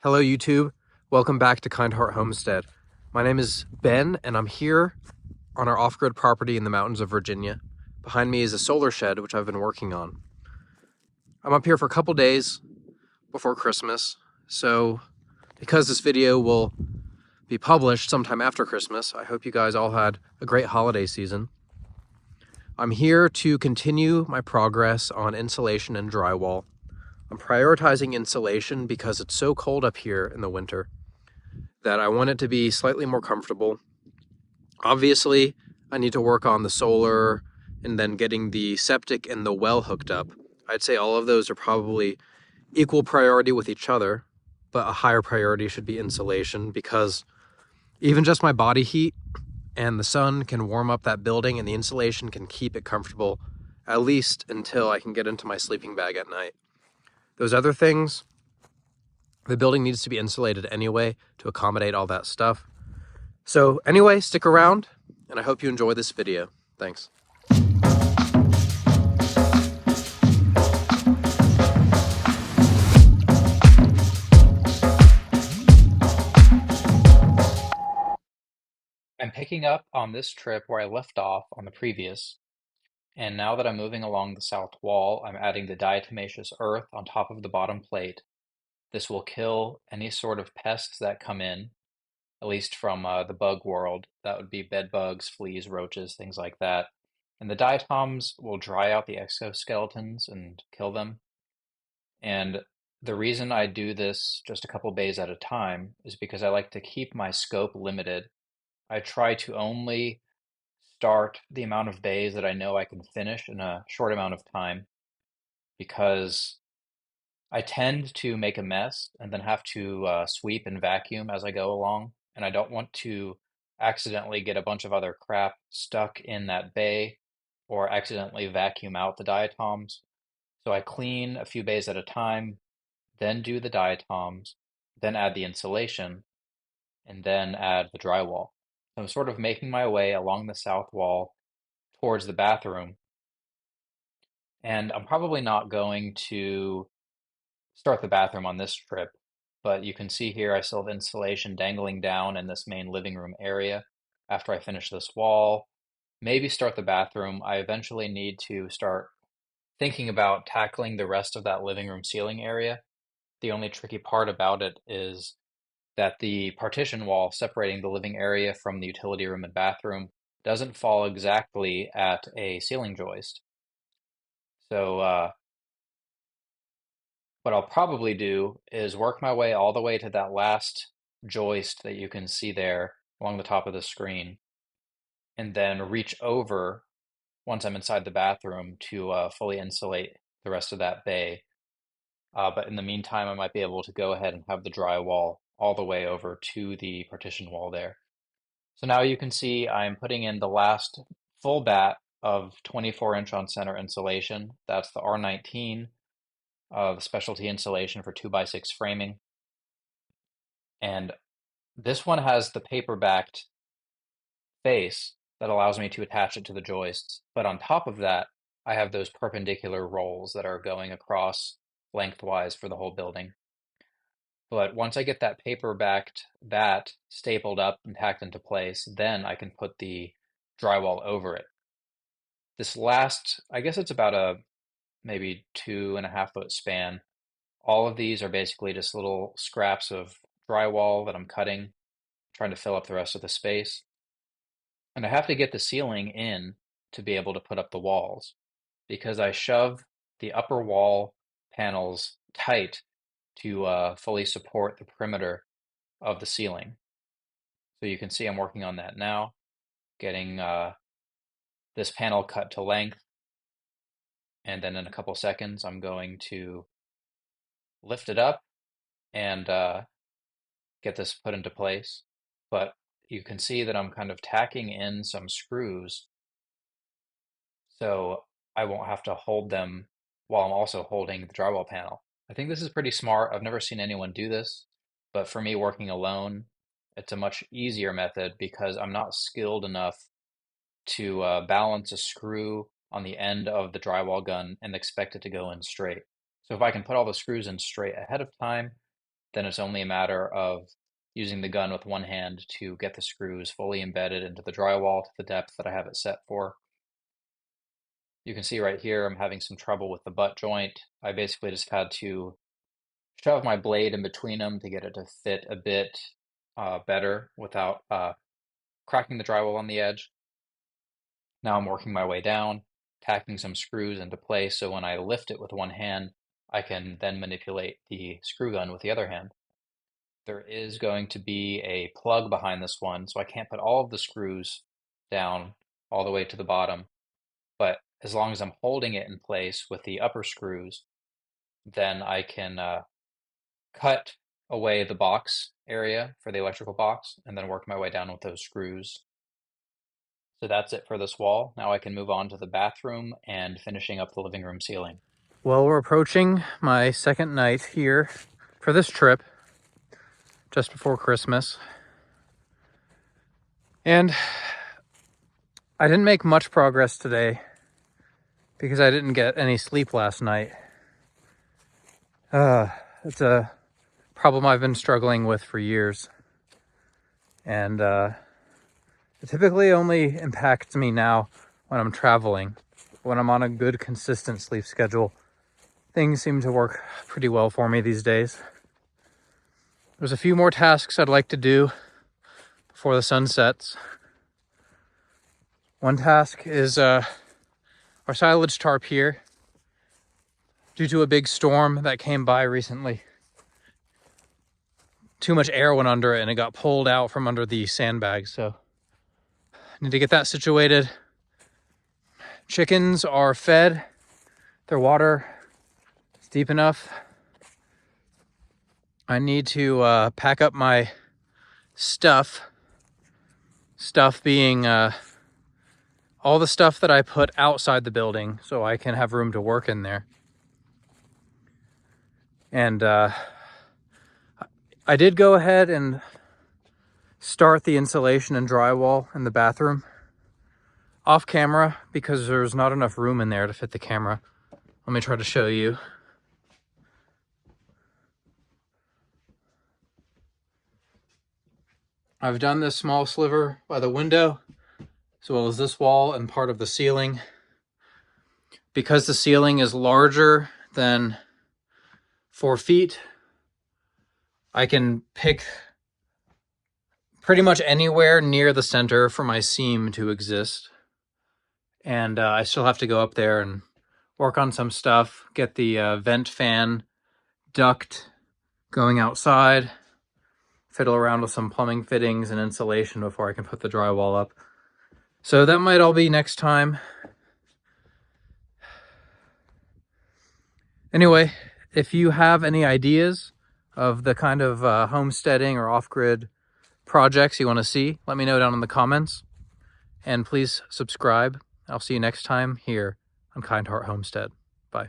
Hello YouTube, welcome back to Kind Heart Homestead. My name is Ben and I'm here on our off-grid property in the mountains of Virginia. Behind me is a solar shed which I've been working on. I'm up here for a couple days before Christmas, so because this video will be published sometime after Christmas, I hope you guys all had a great holiday season. I'm here to continue my progress on insulation and drywall. I'm prioritizing insulation because it's so cold up here in the winter that I want it to be slightly more comfortable. Obviously, I need to work on the solar and then getting the septic and the well hooked up. I'd say all of those are probably equal priority with each other, but a higher priority should be insulation because even just my body heat and the sun can warm up that building and the insulation can keep it comfortable at least until I can get into my sleeping bag at night. Those other things, the building needs to be insulated anyway to accommodate all that stuff. So anyway, stick around and I hope you enjoy this video. Thanks. I'm picking up on this trip where I left off on the previous, and now that I'm moving along the south wall, I'm adding the diatomaceous earth on top of the bottom plate. This will kill any sort of pests that come in, at least from the bug world. That would be bed bugs, fleas, roaches, things like that. And the diatoms will dry out the exoskeletons and kill them. And the reason I do this just a couple bays at a time is because I like to keep my scope limited. I try to only start the amount of bays that I know I can finish in a short amount of time because I tend to make a mess and then have to sweep and vacuum as I go along. And I don't want to accidentally get a bunch of other crap stuck in that bay or accidentally vacuum out the diatoms. So I clean a few bays at a time, then do the diatoms, then add the insulation, and then add the drywall. So I'm sort of making my way along the south wall towards the bathroom. And I'm probably not going to start the bathroom on this trip, but you can see here I still have insulation dangling down in this main living room area. After I finish this wall, maybe start the bathroom, I eventually need to start thinking about tackling the rest of that living room ceiling area. The only tricky part about it is that the partition wall separating the living area from the utility room and bathroom doesn't fall exactly at a ceiling joist. So what I'll probably do is work my way all the way to that last joist that you can see there along the top of the screen, and then reach over once I'm inside the bathroom to fully insulate the rest of that bay. But in the meantime, I might be able to go ahead and have the drywall all the way over to the partition wall there. So now you can see I'm putting in the last full bat of 24-inch on center insulation. That's the R19 of specialty insulation for 2x6 framing. And this one has the paper backed face that allows me to attach it to the joists. But on top of that, I have those perpendicular rolls that are going across lengthwise for the whole building. But once I get that paper backed bat stapled up and tacked into place, then I can put the drywall over it. This last, I guess it's about a maybe 2.5 foot span. All of these are basically just little scraps of drywall that I'm cutting, trying to fill up the rest of the space. And I have to get the ceiling in to be able to put up the walls because I shove the upper wall panels tight to fully support the perimeter of the ceiling. So you can see I'm working on that now, getting this panel cut to length. And then in a couple seconds, I'm going to lift it up and get this put into place. But you can see that I'm kind of tacking in some screws so I won't have to hold them while I'm also holding the drywall panel. I think this is pretty smart. I've never seen anyone do this, but for me working alone, it's a much easier method because I'm not skilled enough to balance a screw on the end of the drywall gun and expect it to go in straight. So if I can put all the screws in straight ahead of time, then it's only a matter of using the gun with one hand to get the screws fully embedded into the drywall to the depth that I have it set for. You can see right here I'm having some trouble with the butt joint. I basically just had to shove my blade in between them to get it to fit a bit better without cracking the drywall on the edge. Now I'm working my way down, tacking some screws into place so when I lift it with one hand, I can then manipulate the screw gun with the other hand. There is going to be a plug behind this one, so I can't put all of the screws down all the way to the bottom, but as long as I'm holding it in place with the upper screws, then I can cut away the box area for the electrical box and then work my way down with those screws. So that's it for this wall. Now I can move on to the bathroom and finishing up the living room ceiling. Well, we're approaching my second night here for this trip, just before Christmas. And I didn't make much progress today because I didn't get any sleep last night. It's a problem I've been struggling with for years. And it typically only impacts me now when I'm traveling. When I'm on a good, consistent sleep schedule, things seem to work pretty well for me these days. There's a few more tasks I'd like to do before the sun sets. One task is our silage tarp here. Due to a big storm that came by recently, too much air went under it and it got pulled out from under the sandbags, so I need to get that situated. Chickens are fed. Their water is deep enough. I need to pack up my stuff. Stuff being all the stuff that I put outside the building so I can have room to work in there. And I did go ahead and start the insulation and drywall in the bathroom off camera because there's not enough room in there to fit the camera. Let me try to show you. I've done this small sliver by the window, as well as this wall and part of the ceiling. Because the ceiling is larger than 4 feet, I can pick pretty much anywhere near the center for my seam to exist. And I still have to go up there and work on some stuff, get the vent fan duct going outside, fiddle around with some plumbing fittings and insulation before I can put the drywall up. So that might all be next time. Anyway, if you have any ideas of the kind of homesteading or off-grid projects you want to see, let me know down in the comments. And please subscribe. I'll see you next time here on Kind Heart Homestead. Bye.